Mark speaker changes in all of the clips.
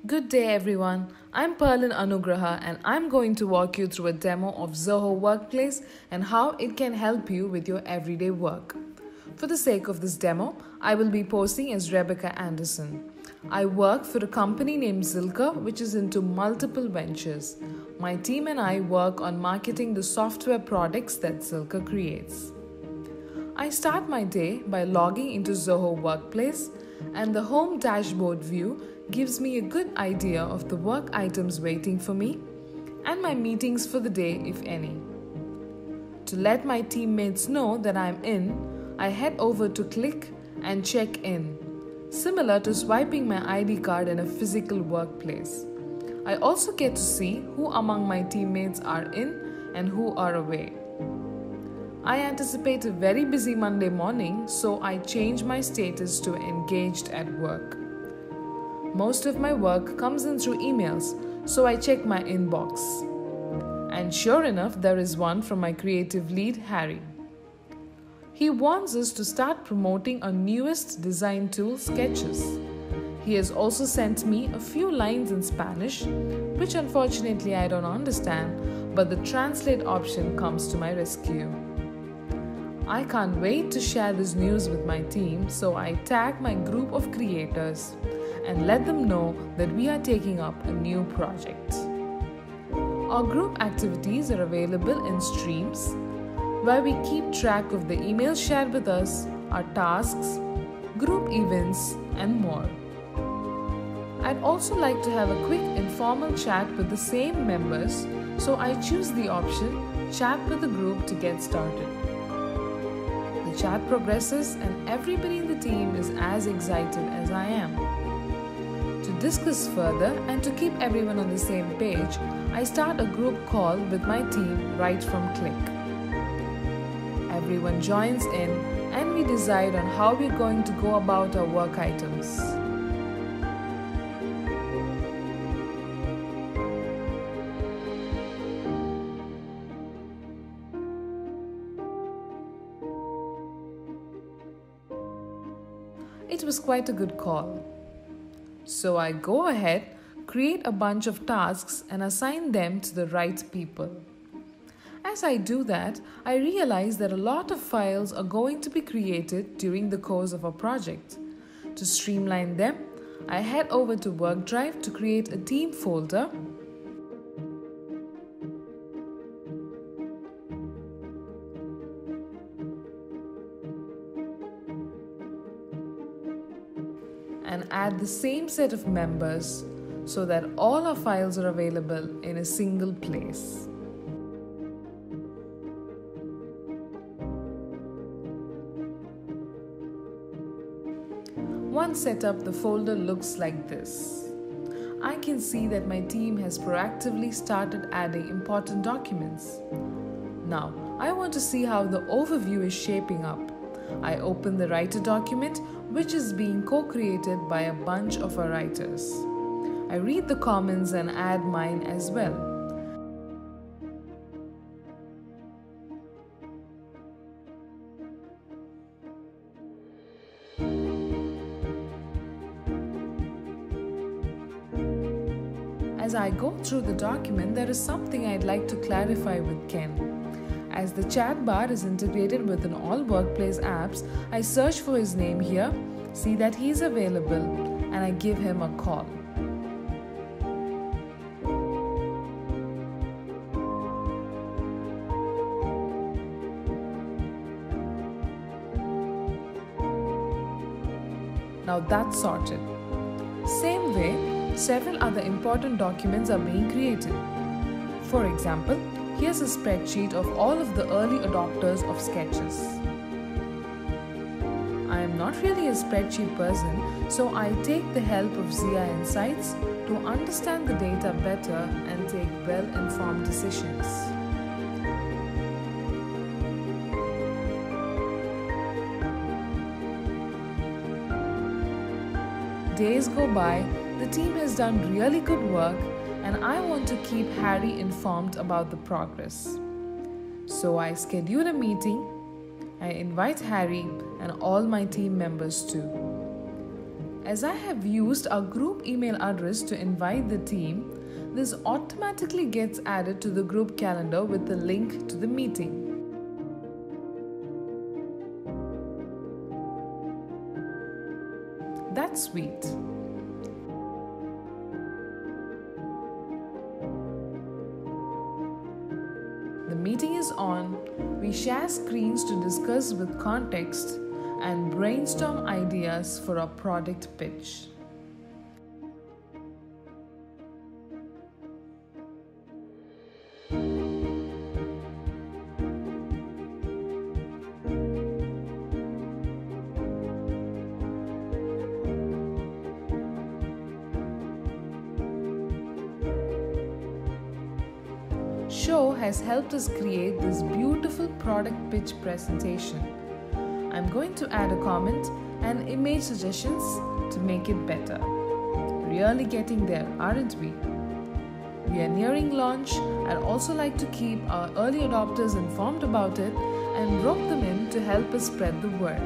Speaker 1: Good day, everyone. I'm Perlin Anugraha, and I'm going to walk you through a demo of Zoho Workplace and how it can help you with your everyday work. For the sake of this demo, I will be posing as Rebecca Anderson. I work for a company named Zilker, which is into multiple ventures. My team and I work on marketing the software products that Zilker creates. I start my day by logging into Zoho Workplace, and the home dashboard view gives me a good idea of the work items waiting for me and my meetings for the day, if any. To let my teammates know that I'm in, I head over to click and check in, similar to swiping my ID card in a physical workplace. I also get to see who among my teammates are in and who are away. I anticipate a very busy Monday morning, so I change my status to engaged at work. Most of my work comes in through emails, so I check my inbox. And sure enough, there is one from my creative lead, Harry. He wants us to start promoting our newest design tool, Sketches. He has also sent me a few lines in Spanish, which unfortunately I don't understand, but the translate option comes to my rescue. I can't wait to share this news with my team, so I tag my group of creators and let them know that we are taking up a new project. Our group activities are available in streams, where we keep track of the emails shared with us, our tasks, group events, and more. I'd also like to have a quick informal chat with the same members, so I choose the option Chat with the Group to get started. The chat progresses and everybody in the team is as excited as I am. To discuss further and to keep everyone on the same page, I start a group call with my team right from Click. Everyone joins in and we decide on how we're going to go about our work items. It was quite a good call. So I go ahead, create a bunch of tasks and assign them to the right people. As I do that, I realize that a lot of files are going to be created during the course of our project. To streamline them, I head over to WorkDrive to create a team folder and add the same set of members so that all our files are available in a single place. Once set up, the folder looks like this. I can see that my team has proactively started adding important documents. Now, I want to see how the overview is shaping up. I open the writer document, which is being co-created by a bunch of our writers. I read the comments and add mine as well. As I go through the document, there is something I'd like to clarify with Ken. As the chat bar is integrated within all workplace apps, I search for his name here, see that he is available, and I give him a call. Now that's sorted. Same way, several other important documents are being created. For example, here's a spreadsheet of all of the early adopters of Sketches. I am not really a spreadsheet person, so I take the help of ZI Insights to understand the data better and take well-informed decisions. Days go by, the team has done really good work, and I want to keep Harry informed about the progress. So I schedule a meeting. I invite Harry and all my team members too. As I have used our group email address to invite the team, this automatically gets added to the group calendar with the link to the meeting. That's sweet. The meeting is on, we share screens to discuss with context and brainstorm ideas for our product pitch. Show has helped us create this beautiful product pitch presentation. I'm going to add a comment and image suggestions to make it better. Really getting there, aren't we? We are nearing launch. I'd also like to keep our early adopters informed about it and rope them in to help us spread the word.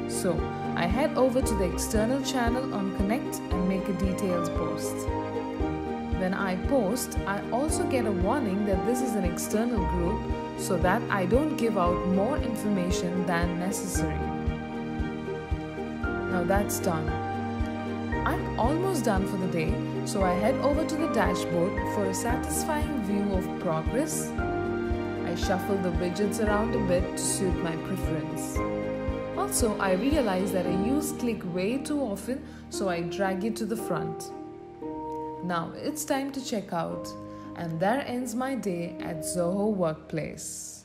Speaker 1: So I head over to the external channel on Connect and make a details post. When I post, I also get a warning that this is an external group so that I don't give out more information than necessary. Now that's done. I'm almost done for the day, so I head over to the dashboard for a satisfying view of progress. I shuffle the widgets around a bit to suit my preference. Also, I realize that I use click way too often, so I drag it to the front. Now it's time to check out, and there ends my day at Zoho Workplace.